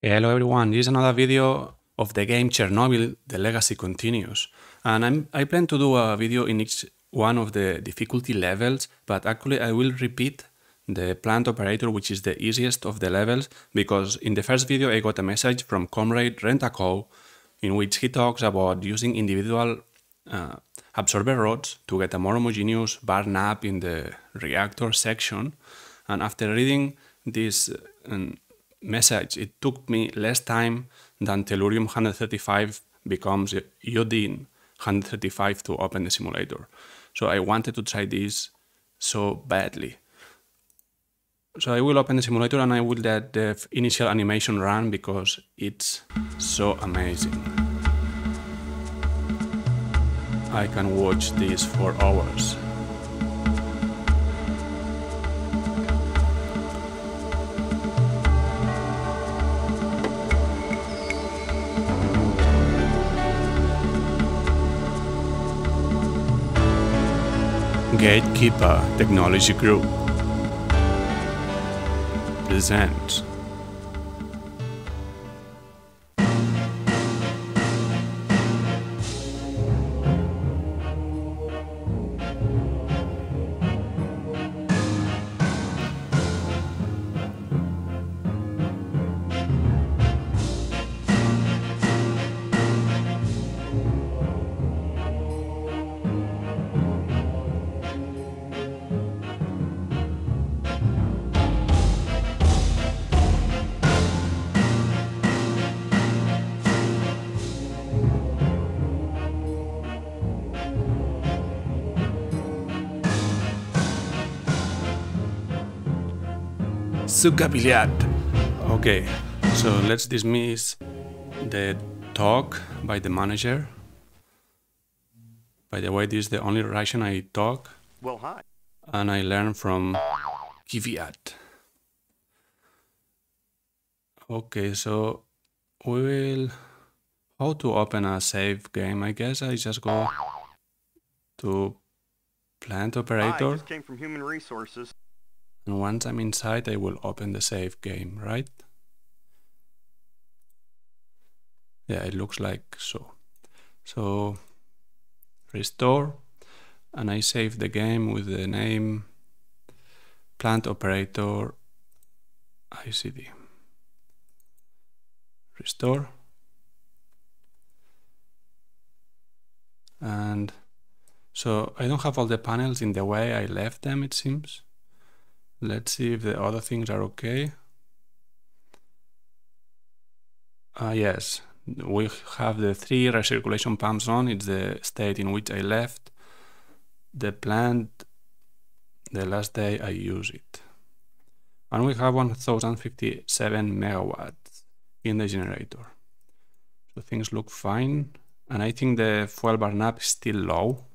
Hello everyone, this is another video of the game Chernobyl, the legacy continues. And I plan to do a video in each one of the difficulty levels, but actually I will repeat the plant operator, which is the easiest of the levels, because in the first video I got a message from comrade rentacow in which he talks about using individual absorber rods to get a more homogeneous burn up in the reactor section. And after reading this message, it took me less time than tellurium 135 becomes iodine 135 to open the simulator. So I wanted to try this so badly. So I will open the simulator and I will let the initial animation run because it's so amazing. I can watch this for hours. Gatekeeper Technology Group presents Sukabiliat. Okay, so let's dismiss the talk by the manager. By the way, this is the only Russian I talk. Well, hi. And I learned from Kvyat. Okay, so we will... How to open a save game? I guess I just go to plant operator. I just came from human resources. And once I'm inside, I will open the save game, right? Yeah, it looks like so. So, restore, and I save the game with the name plant operator ICD. Restore. And so I don't have all the panels in the way I left them, it seems. Let's see if the other things are okay. Yes, we have the 3 recirculation pumps on. It's the state in which I left the plant the last day I used it. And we have 1057 megawatts in the generator. So things look fine. And I think the fuel burn up is still low,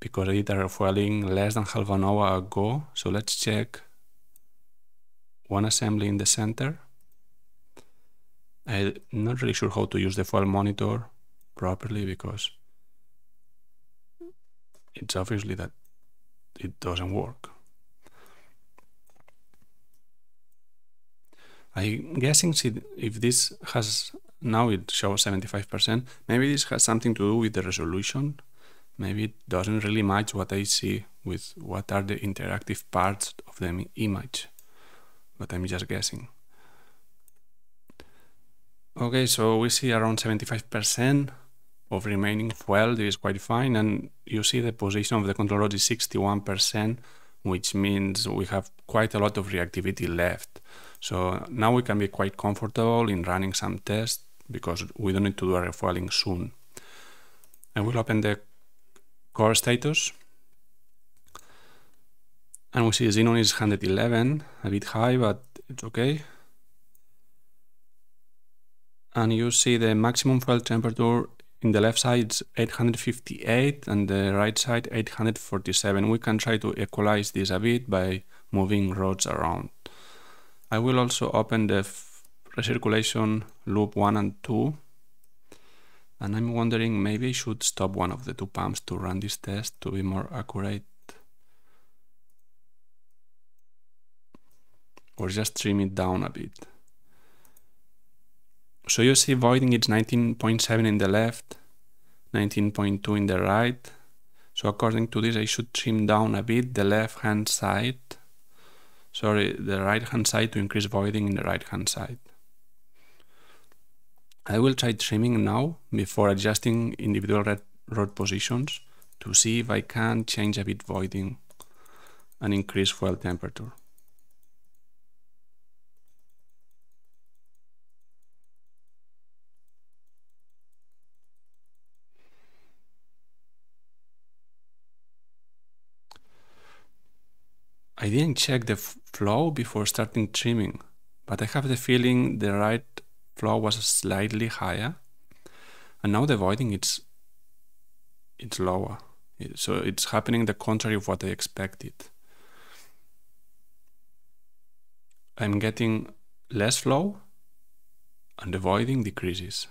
because I did a refueling less than half an hour ago. So let's check one assembly in the center. I'm not really sure how to use the fuel monitor properly because it's obviously that it doesn't work. I'm guessing if this has, now it shows 75%, maybe this has something to do with the resolution. Maybe it doesn't really match what I see with what are the interactive parts of the image, but I'm just guessing. Okay, so we see around 75% of remaining fuel. This is quite fine, and you see the position of the control rod is 61%, which means we have quite a lot of reactivity left. So now we can be quite comfortable in running some tests because we don't need to do a refueling soon. I will open the core status, and we see xenon is 111, a bit high, but it's okay. And you see the maximum fuel temperature in the left side is 858 and the right side 847. We can try to equalize this a bit by moving rods around. I will also open the recirculation loop 1 and 2. And I'm wondering, maybe I should stop one of the 2 pumps to run this test to be more accurate. or just trim it down a bit. So you see voiding it's 19.7 in the left, 19.2 in the right. So according to this, I should trim down a bit the left-hand side, the right-hand side to increase voiding in the right-hand side. I will try trimming now before adjusting individual rod positions to see if I can change a bit voiding and increase fuel temperature. I didn't check the flow before starting trimming, but I have the feeling the right flow was slightly higher, and now the voiding it's lower. So it's happening the contrary of what I expected. I'm getting less flow and the voiding decreases.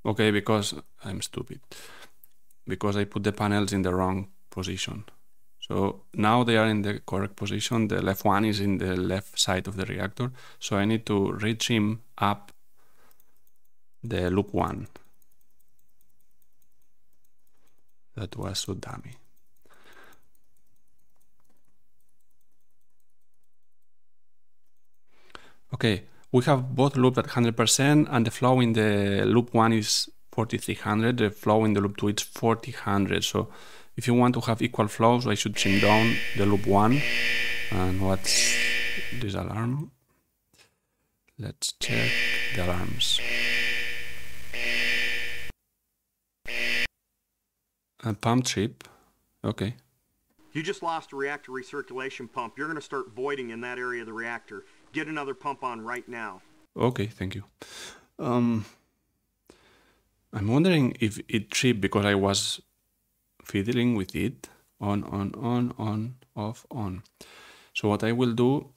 Okay, because I'm stupid. Because I put the panels in the wrong position. So now they are in the correct position. The left one is in the left side of the reactor. So I need to retrim up the loop 1. That was so dummy. Okay, we have both loops at 100% and the flow in the loop 1 is 4300, the flow in the loop 2 is 4000. So if you want to have equal flows, I should trim down the loop 1. And what's this alarm? Let's check the alarms. A pump trip, okay. You just lost a reactor recirculation pump. You're going to start voiding in that area of the reactor. Get another pump on right now. Okay, thank you. I'm wondering if it tripped because I was fiddling with it. On, off, on. So what I will do,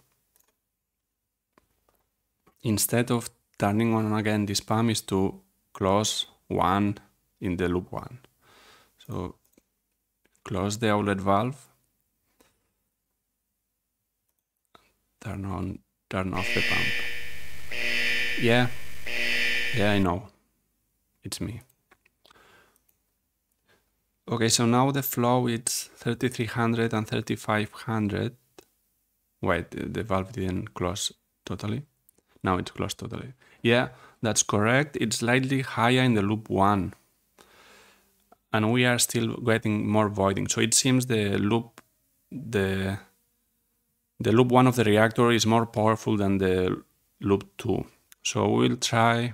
instead of turning on again this pump, is to close 1 in the loop 1. So close the outlet valve, turn off the pump. Yeah, I know. It's me. Okay, so now the flow is 3300 and 3500. Wait, the valve didn't close totally. Now it's closed totally. Yeah, that's correct. It's slightly higher in the loop 1. And we are still getting more voiding. So it seems the loop 1 of the reactor is more powerful than the loop 2. So we'll try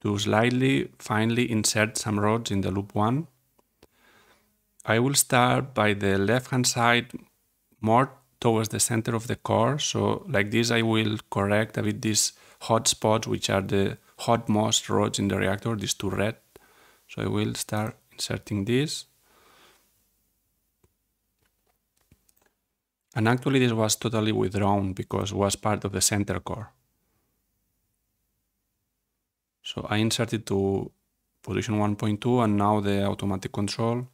to slightly finely insert some rods in the loop 1. I will start by the left-hand side more towards the center of the core. So like this, I will correct a bit these hot spots, which are the hotmost rods in the reactor, these 2 red. So I will start inserting this. And actually this was totally withdrawn because it was part of the center core. So I inserted to position 1.2 and now the automatic control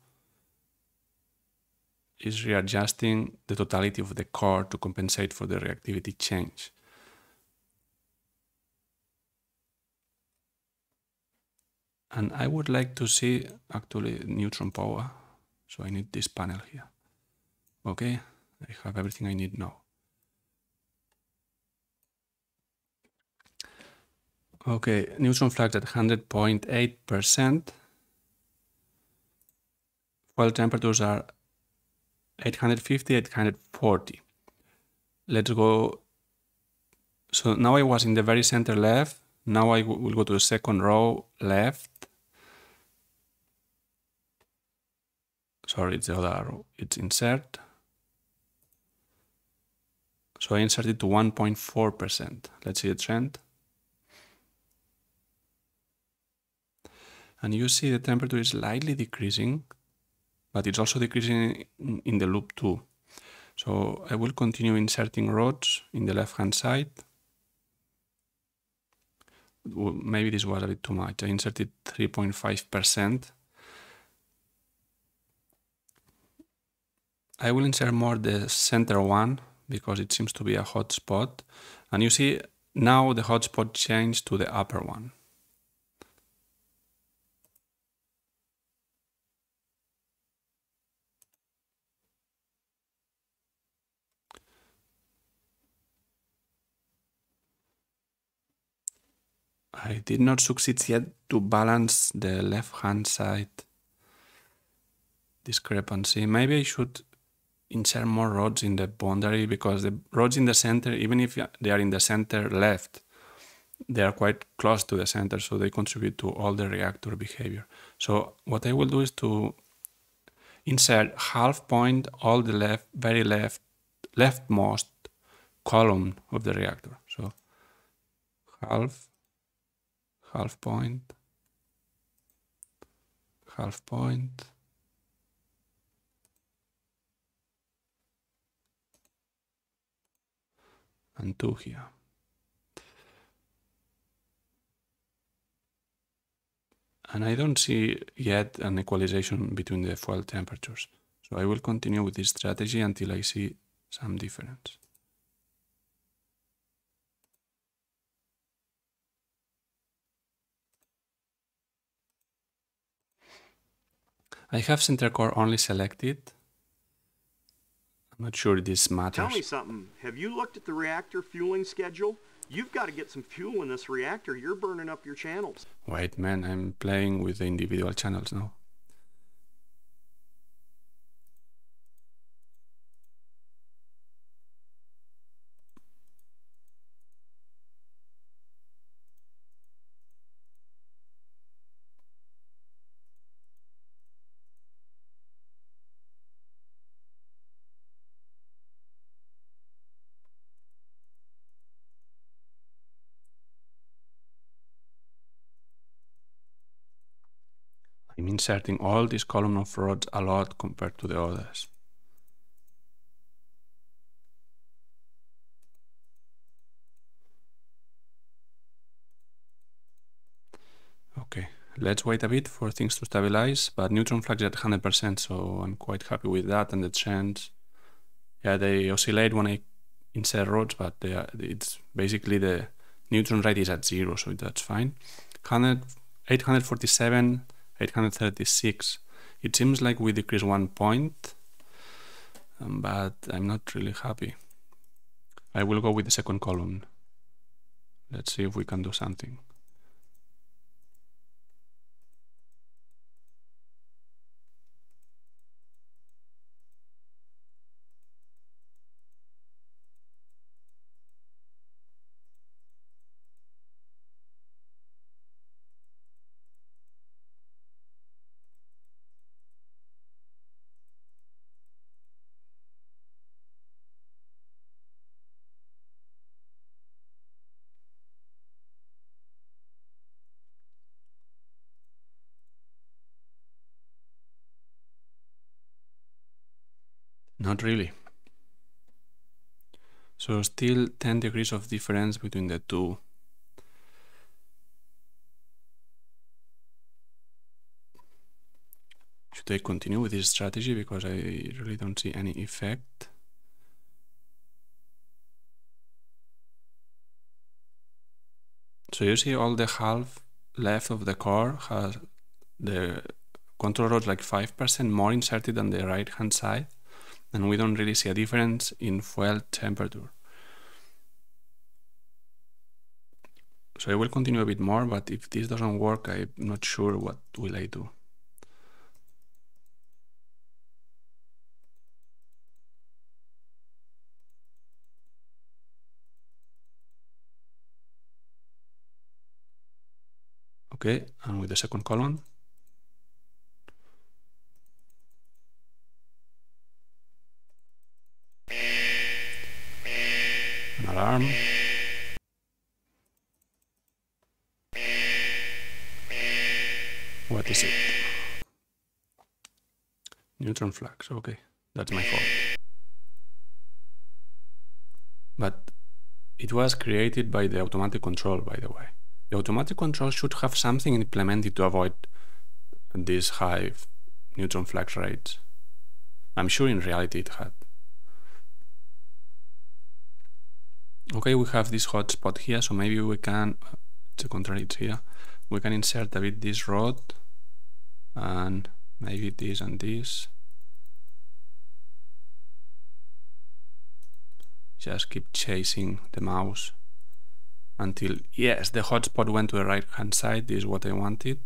is readjusting the totality of the core to compensate for the reactivity change. And I would like to see actually neutron power. So I need this panel here. Okay, I have everything I need now. Okay, neutron flux at 100.8%. Fuel temperatures are 850, 840. Let's go. So now I was in the very center left. Now I will go to the second row left. Sorry, it's the other arrow. It's insert. So I inserted to 1.4%. Let's see the trend. And you see the temperature is slightly decreasing, but it's also decreasing in the loop 2. So I will continue inserting rods in the left-hand side. Maybe this was a bit too much. I inserted 3.5%. I will insert more the center one because it seems to be a hot spot. And you see now the hot spot changed to the upper one. I did not succeed yet to balance the left-hand side discrepancy. Maybe I should insert more rods in the boundary, because the rods in the center, even if they are in the center left, they are quite close to the center, so they contribute to all the reactor behavior. So what I will do is to insert half point all the very leftmost column of the reactor. So half point, and 2 here. And I don't see yet an equalization between the fuel temperatures. So I will continue with this strategy until I see some difference. I have center core only selected. I'm not sure this matters. Tell me something. Have you looked at the reactor fueling schedule? You've got to get some fuel in this reactor. You're burning up your channels. Wait, man, I'm playing with the individual channels now. I'm inserting all this column of rods a lot compared to the others. Okay, let's wait a bit for things to stabilize, but neutron flux is at 100%, so I'm quite happy with that. And the trends, yeah, they oscillate when I insert rods, but it's basically the neutron rate is at 0, so that's fine. 847, 836. It seems like we decrease 1 point, but I'm not really happy. I will go with the second column. Let's see if we can do something. Not really. So still 10 degrees of difference between the two. Should I continue with this strategy, because I really don't see any effect? So you see all the half left of the core has the control rods like 5% more inserted than the right hand side, and we don't really see a difference in fuel temperature. So I will continue a bit more, but if this doesn't work, I'm not sure what will I do. Okay, and with the second column. An alarm. What is it? Neutron flux, okay, that's my fault. But it was created by the automatic control, by the way. The automatic control should have something implemented to avoid these high neutron flux rates. I'm sure in reality it had. Okay, we have this hot spot here, so maybe we can, the contrary, it's here, we can insert a bit this rod, and maybe this and this. Just keep chasing the mouse until, yes, the hotspot went to the right hand side. This is what I wanted.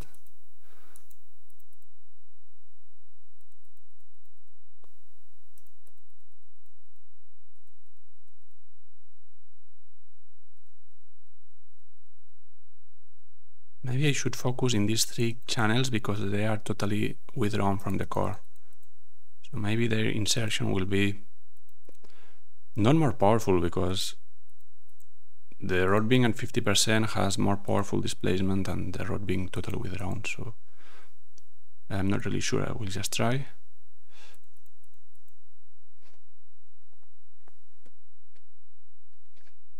Maybe I should focus in these 3 channels because they are totally withdrawn from the core. So maybe their insertion will be not more powerful, because the rod being at 50% has more powerful displacement than the rod being totally withdrawn. So I'm not really sure. I will just try.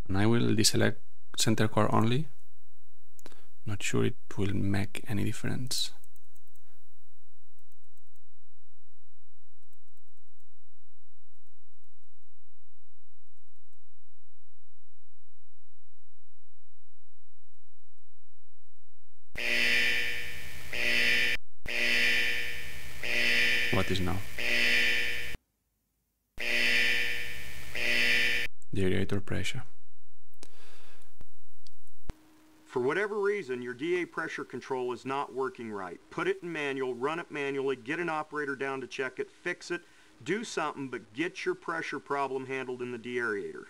And I will deselect center core only. Not sure it will make any difference. What is now? The radiator pressure. For whatever reason, your DA pressure control is not working right. Put it in manual, run it manually, get an operator down to check it, fix it, do something, but get your pressure problem handled in the deaerator.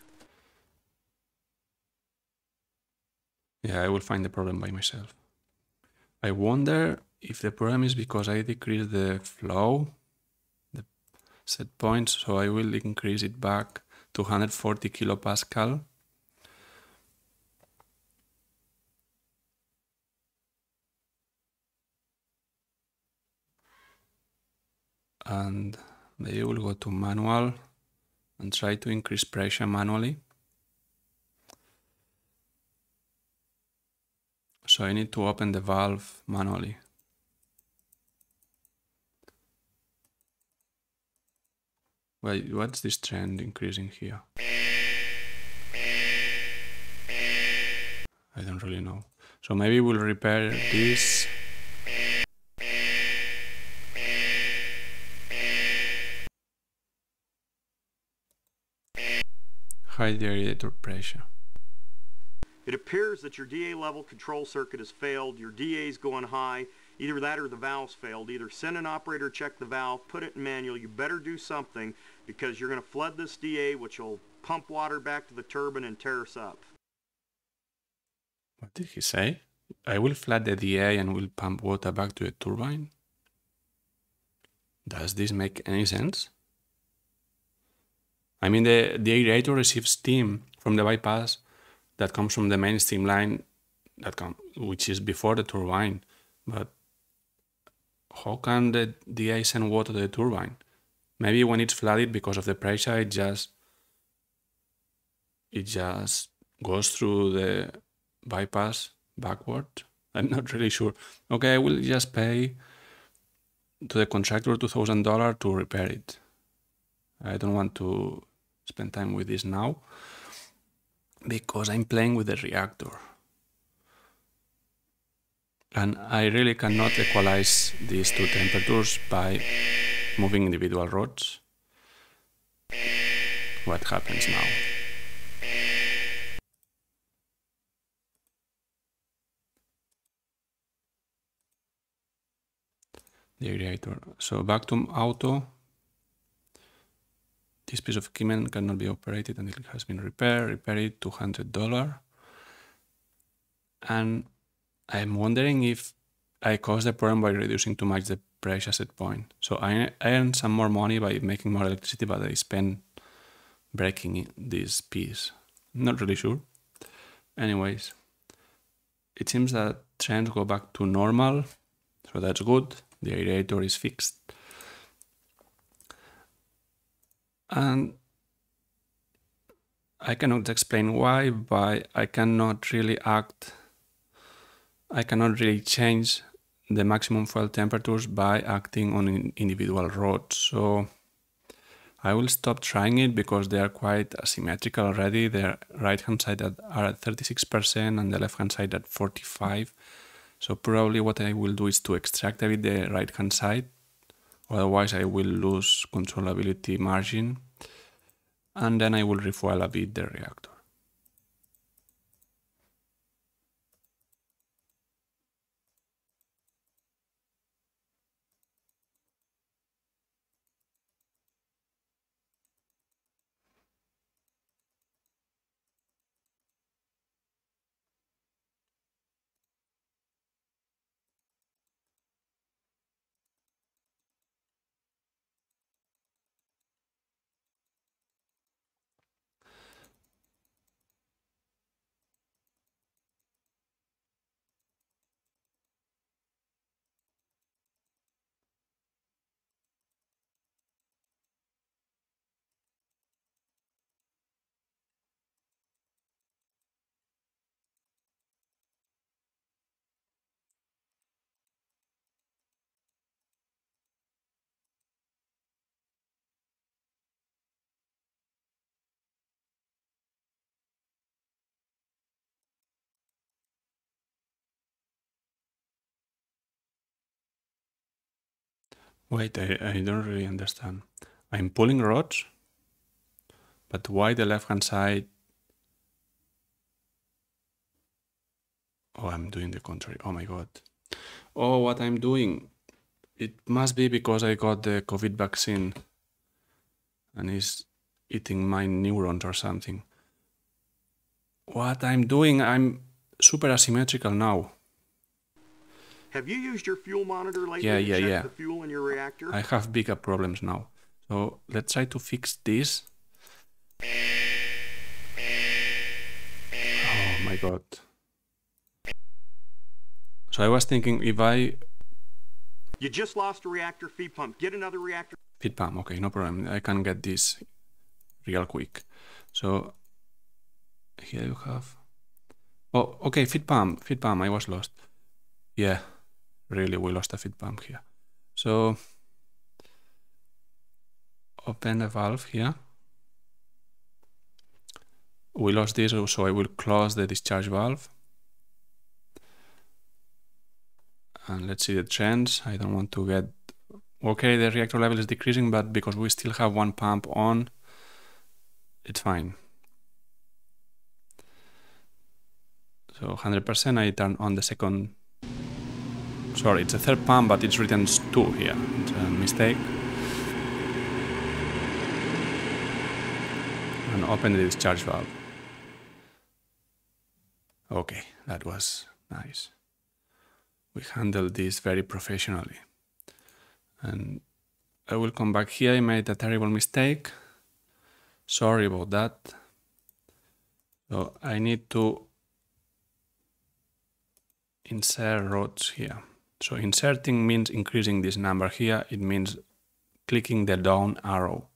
Yeah, I will find the problem by myself. I wonder if the problem is because I decreased the flow, the set point, so I will increase it back to 140 kilopascal. And maybe we'll go to manual and try to increase pressure manually. So I need to open the valve manually. Wait, what's this trend increasing here? I don't really know. So maybe we'll repair this. Hide the radiator pressure. It appears that your DA level control circuit has failed. Your DA is going high. Either that or the valve's failed. Either send an operator, check the valve, put it in manual. You better do something, because you're going to flood this DA, which will pump water back to the turbine and tear us up. What did he say? I will flood the DA and will pump water back to the turbine? Does this make any sense? I mean, the aerator receives steam from the bypass that comes from the main steam line, which is before the turbine. But how can the DA send water to the turbine? Maybe when it's flooded because of the pressure, it just goes through the bypass backward. I'm not really sure. Okay, I will just pay to the contractor $2,000 to repair it. I don't want to spend time with this now because I'm playing with the reactor. And I really cannot equalize these 2 temperatures by moving individual rods. What happens now? The radiator. So back to auto. This piece of equipment cannot be operated until it has been repaired. Repair it, $200. And I'm wondering if I caused the problem by reducing too much the pressure set point. So I earn some more money by making more electricity, but I spend breaking this piece. Not really sure. Anyways, it seems that trends go back to normal, so that's good. The aerator is fixed. And I cannot explain why, but I cannot really change the maximum fuel temperatures by acting on individual rods. So I will stop trying it because they are quite asymmetrical already. The right hand side are at 36% and the left hand side at 45%. So probably what I will do is to extract a bit the right hand side. Otherwise I will lose controllability margin. And then I will refuel a bit the reactor. Wait, I don't really understand. I'm pulling rods, but why the left hand side? Oh, I'm doing the contrary. Oh my god. Oh, what I'm doing. It must be because I got the COVID vaccine and it's eating my neurons or something. What I'm doing, I'm super asymmetrical now. Have you used your fuel monitor lately Yeah, to check yeah. the fuel in your reactor? I have bigger problems now. So let's try to fix this. Oh my god. So I was thinking if I... You just lost a reactor feed pump. Get another reactor. Feed pump, okay, no problem. I can get this real quick. So here you have... Oh, okay, feed pump, I was lost. Yeah, really, we lost a feed pump here. So open the valve here. We lost this, so I will close the discharge valve. And let's see the trends. I don't want to get... Okay, the reactor level is decreasing, but because we still have one pump on, it's fine. So 100% I turn on the second... Sorry, it's a third pump, but it's written 2 here. It's a mistake. And open the discharge valve. Okay, that was nice. We handled this very professionally. And I will come back here. I made a terrible mistake. Sorry about that. So I need to insert rods here. So inserting means increasing this number here. It means clicking the down arrow.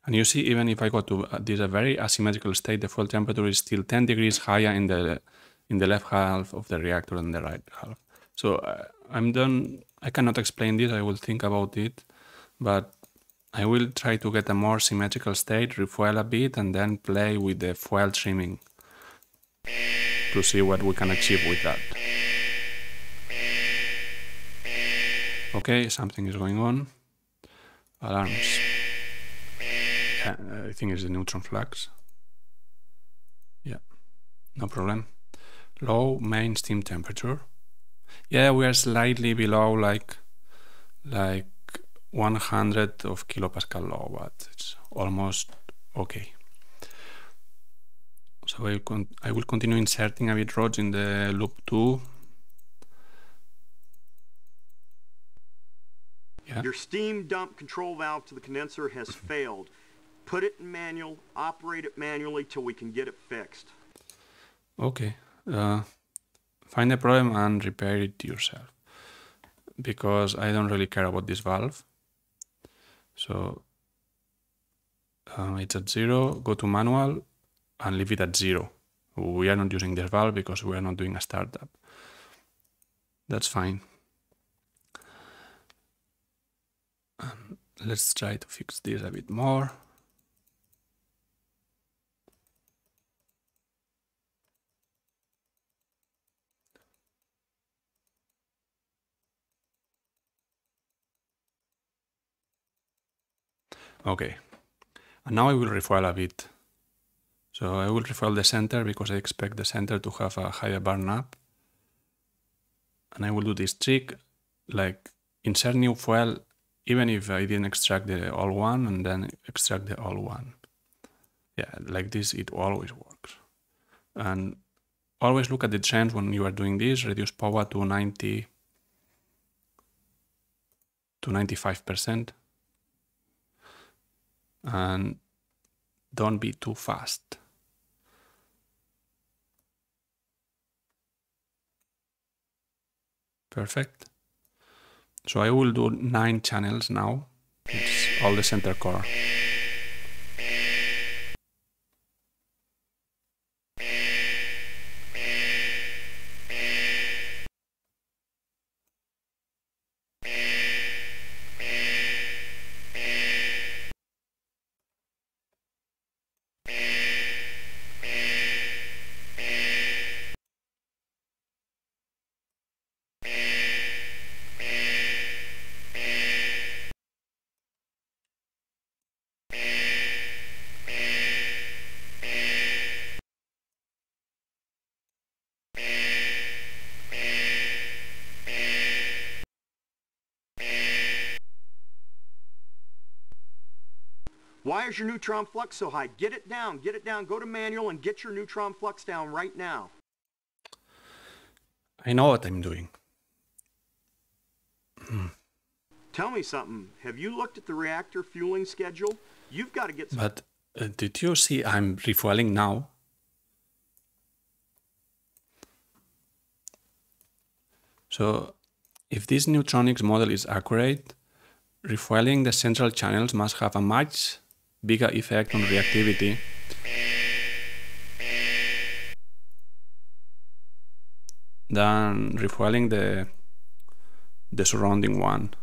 And you see, even if I go to this a very asymmetrical state, the fuel temperature is still 10 degrees higher in the left half of the reactor than the right half. So I'm done. I cannot explain this. I will think about it, but I will try to get a more symmetrical state, refuel a bit, and then play with the fuel trimming to see what we can achieve with that. Okay, something is going on. Alarms. I think it's the neutron flux. Yeah, no problem. Low main steam temperature. Yeah, we are slightly below like 100 of kilopascal low, but it's almost okay. So I will continue inserting a bit rods in the loop 2. Yeah. Your steam dump control valve to the condenser has failed. Put it in manual, operate it manually till we can get it fixed. Okay. Find the problem and repair it yourself. Because I don't really care about this valve. So it's at 0, go to manual and leave it at 0. We are not using this valve because we are not doing a startup. That's fine. Let's try to fix this a bit more. Okay, and now I will refoil a bit. So I will refoil the center because I expect the center to have a higher burn up. And I will do this trick, like insert new foil, even if I didn't extract the all one, and then extract the all one. Yeah, like this, it always works. And always look at the trends when you are doing this, reduce power to 90 to 95%. And don't be too fast. Perfect. So I will do 9 channels now. It's all the center core. Why is your neutron flux so high? Get it down, go to manual and get your neutron flux down right now. I know what I'm doing. Tell me something, have you looked at the reactor fueling schedule? You've got to get some... But did you see I'm refueling now? So if this neutronics model is accurate, refueling the central channels must have a much bigger effect on reactivity than refueling the surrounding one.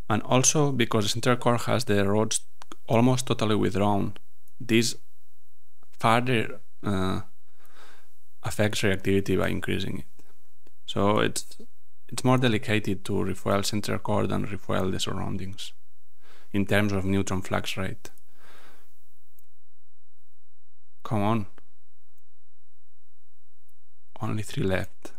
And also because the center core has the rods almost totally withdrawn, this further affects reactivity by increasing it. So it's more delicate to refuel center core than refuel the surroundings in terms of neutron flux rate. Come on. Only 3 left.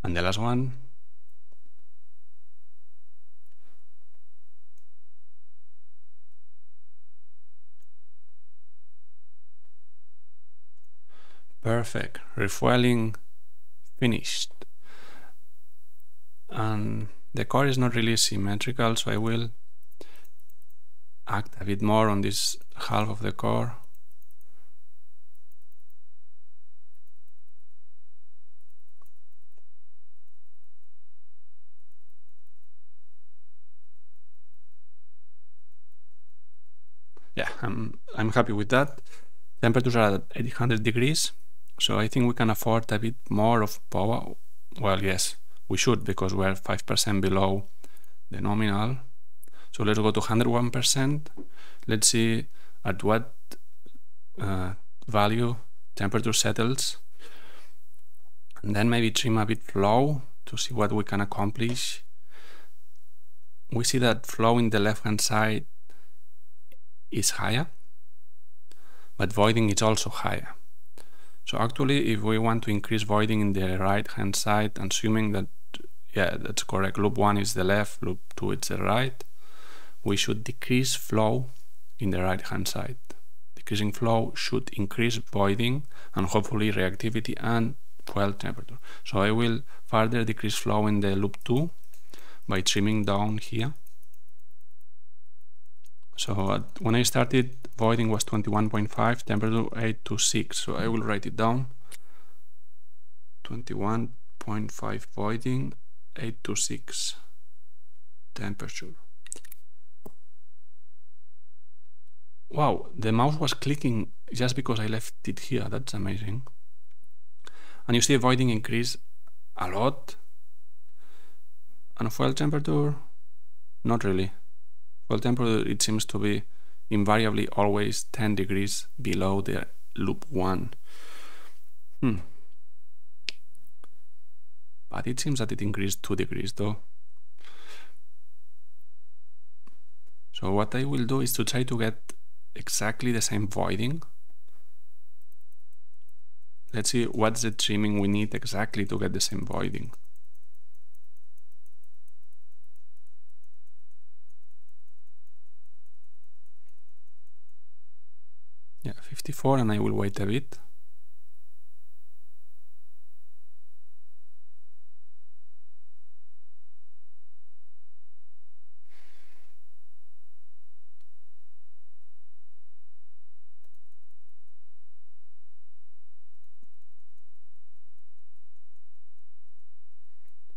And the last one. Perfect. Refueling finished. And the core is not really symmetrical, so I will act a bit more on this half of the core. Yeah, I'm happy with that. Temperatures are at 800 degrees, so I think we can afford a bit more of power. Well, yes, we should, because we're 5% below the nominal. So let's go to 101%. Let's see at what value temperature settles, and then maybe trim a bit flow to see what we can accomplish. We see that flow in the left hand side is higher, but voiding is also higher. So actually, if we want to increase voiding in the right hand side, assuming that, yeah, that's correct, loop 1 is the left, loop 2 is the right, we should decrease flow in the right hand side. Decreasing flow should increase voiding and hopefully reactivity and fuel temperature. So I will further decrease flow in the loop 2 by trimming down here. So when I started, voiding was 21.5, temperature 826. So I will write it down. 21.5 voiding, 826 temperature. Wow, the mouse was clicking just because I left it here. That's amazing. And you see voiding increase a lot. And fuel temperature, not really. Fuel temperature, it seems to be invariably always 10 degrees below the loop 1. But it seems that it increased 2 degrees though. So what I will do is to try to get exactly the same voiding. Let's see what's the trimming we need exactly to get the same voiding. Yeah, 54, and I will wait a bit.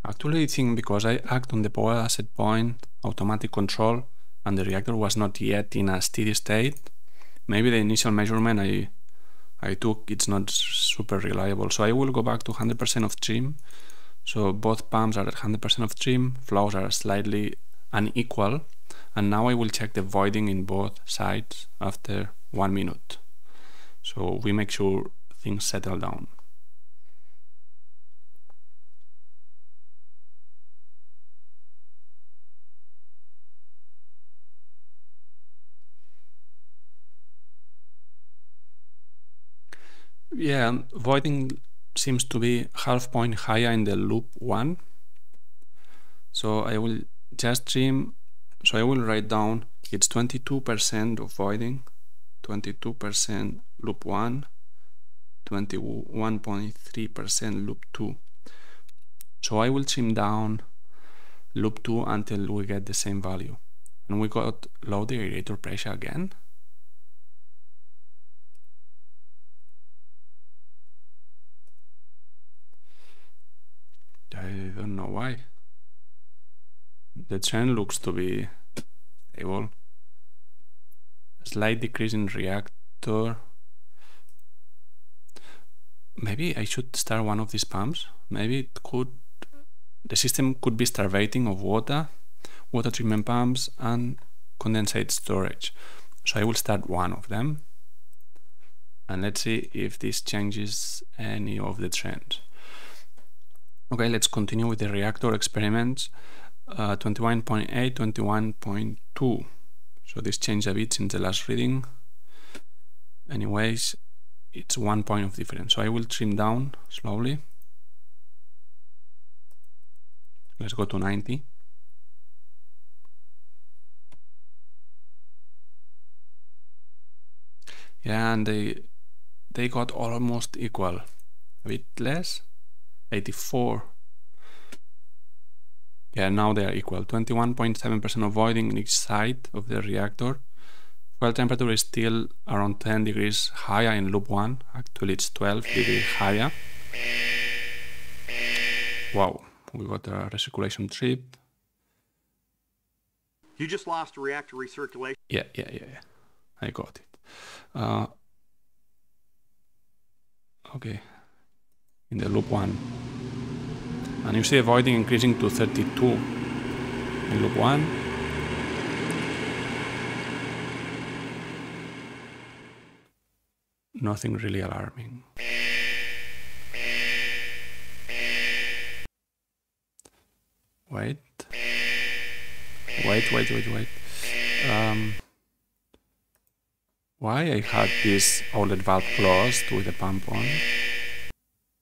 Actually, I think because I act on the power asset point, automatic control, and the reactor was not yet in a steady state, maybe the initial measurement I took, it's not super reliable. So I will go back to 100% of trim. So both pumps are at 100% of trim, flows are slightly unequal, and now I will check the voiding in both sides after 1 minute. So we make sure things settle down. Yeah, voiding seems to be half point higher in the loop 1. So I will just trim, so I will write down it's 22% of voiding, 22% loop 1, 21.3% loop 2. So I will trim down loop 2 until we get the same value. And we got low the aerator pressure again. I don't know why. The trend looks to be stable. A slight decrease in reactor. Maybe I should start one of these pumps. Maybe the system could be starvating of water treatment pumps, and condensate storage. So I will start one of them. And let's see if this changes any of the trends. Okay, let's continue with the reactor experiments. 21.8, 21.2. So this changed a bit since the last reading. Anyways, it's 1 point of difference. So I will trim down slowly. Let's go to 90. Yeah, and they got almost equal. A bit less. 84. Yeah, now they are equal. 21.7% of voiding in each side of the reactor. Fuel temperature is still around 10 degrees higher in loop 1. Actually, it's 12 degrees higher. Wow, we got a recirculation trip. You just lost a reactor recirculation. Yeah. I got it. Okay. In the loop 1. And you see the voiding increasing to 32 in loop 1. Nothing really alarming. Wait. Why I had this outlet valve closed with the pump on?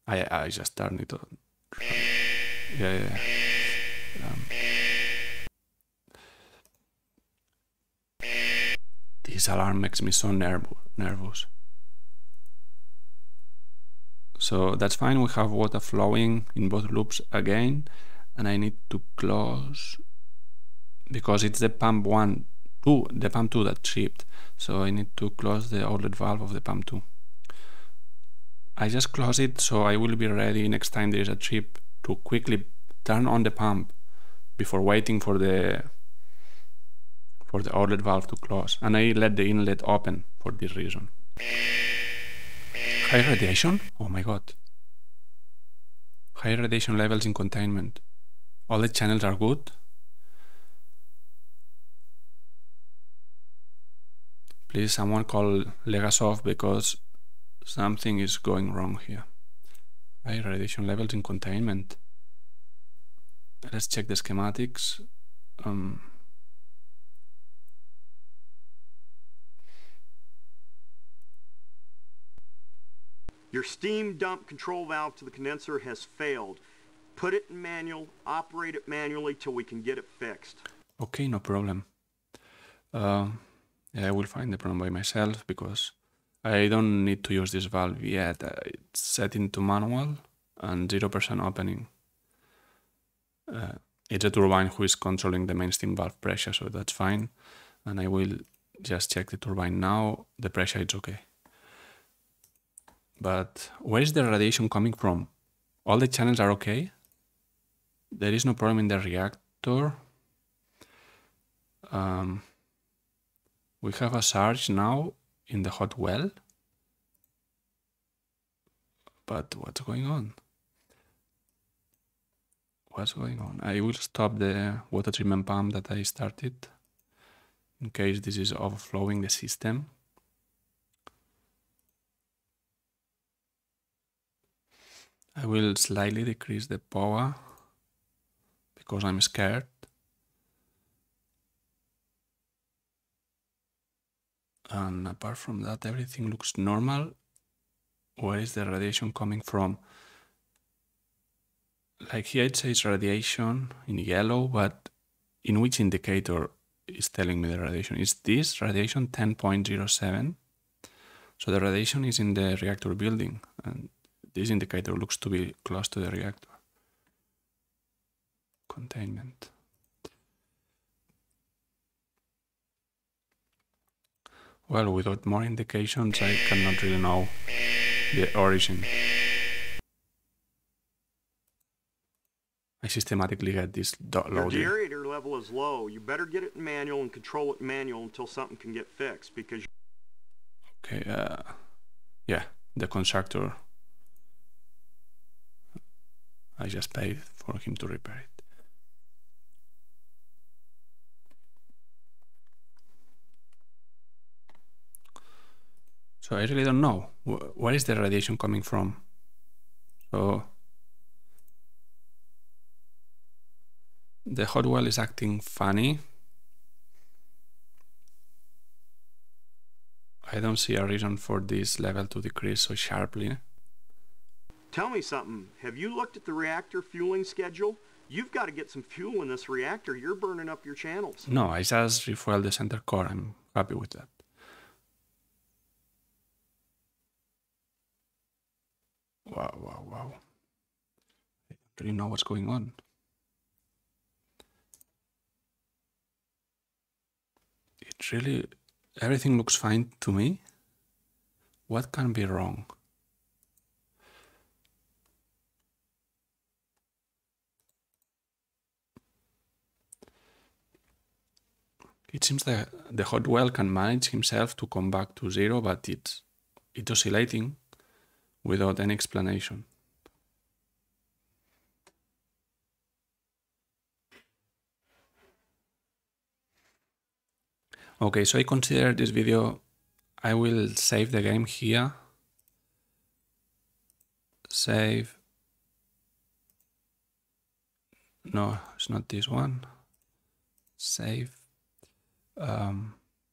I just turned it on. Yeah. This alarm makes me so nervous. So that's fine, we have water flowing in both loops again, and I need to close because it's the pump 2 that tripped. So I need to close the outlet valve of the pump 2. I just close it, so I will be ready next time there is a trip to quickly turn on the pump before waiting for the outlet valve to close. And I let the inlet open for this reason. High radiation? Oh my god. High radiation levels in containment. All the channels are good. Please someone call Legasov because something is going wrong here. High radiation levels in containment. Let's check the schematics. Your steam dump control valve to the condenser has failed. Put it in manual, operate it manually till we can get it fixed. Okay, no problem. Yeah, I will find the problem by myself because I don't need to use this valve yet. It's set into manual and 0% opening. It's a turbine who is controlling the main steam valve pressure, so that's fine. And I will just check the turbine now. The pressure is okay. But where is the radiation coming from? All the channels are okay. There is no problem in the reactor. We have a surge now in the hot well. But what's going on? What's going on? I will stop the water treatment pump that I started in case this is overflowing the system. I will slightly decrease the power because I'm scared. And apart from that, everything looks normal. Where is the radiation coming from? Like here it says radiation in yellow, but in which indicator is telling me the radiation? Is this radiation 10.07? So the radiation is in the reactor building, and this indicator looks to be close to the reactor. Containment. Well, without more indications, I cannot really know the origin. I systematically get this loaded. Your deaerator level is low. You better get it in manual and control it in manual until something can get fixed because... Okay, yeah, the constructor. I just paid for him to repair it. So I really don't know. Where is the radiation coming from? So the hot well is acting funny. I don't see a reason for this level to decrease so sharply. Tell me something. Have you looked at the reactor fueling schedule? You've got to get some fuel in this reactor. You're burning up your channels. No, I just refueled the center core. I'm happy with that. Wow. I don't really know what's going on. It really, everything looks fine to me. What can be wrong? It seems that the hot well can manage himself to come back to zero, but it's oscillating without any explanation. Okay, so I consider this video, I will save the game here. Save. No, it's not this one. Save.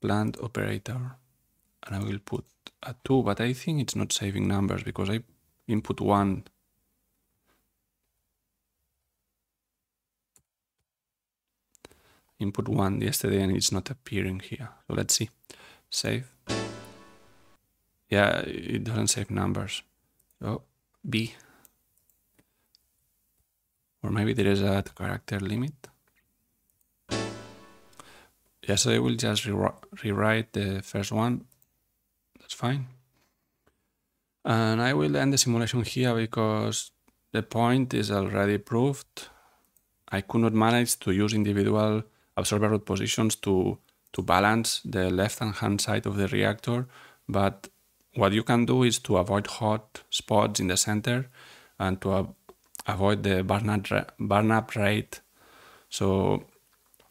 Plant operator. And I will put a 2, but I think it's not saving numbers because I input 1. Input 1 yesterday and it's not appearing here. So let's see. Save. Yeah, it doesn't save numbers. So B. Or maybe there is a character limit. yes, I will just rewrite the first one. That's fine. And I will end the simulation here because the point is already proved. I could not manage to use individual absorber rod positions to balance the left-hand side of the reactor, but what you can do is to avoid hot spots in the center and to avoid the burn-up rate, so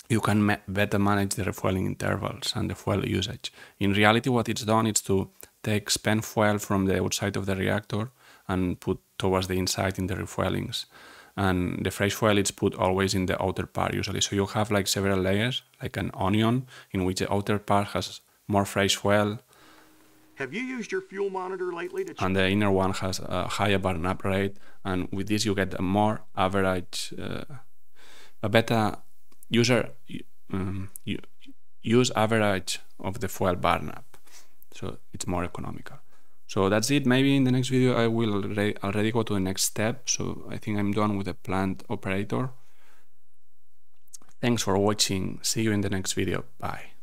you can better manage the refueling intervals and the fuel usage. In reality, what it's done is to take spent fuel from the outside of the reactor and put towards the inside in the refuelings. And the fresh fuel is put always in the outer part usually. So you have like several layers, like an onion, in which the outer part has more fresh fuel. Have you used your fuel monitor lately to check? And the inner one has a higher burn-up rate. And with this you get a more average, a better use average of the fuel burn-up. So it's more economical. So that's it. Maybe in the next video I will already go to the next step. So I think I'm done with the plant operator. Thanks for watching. See you in the next video. Bye.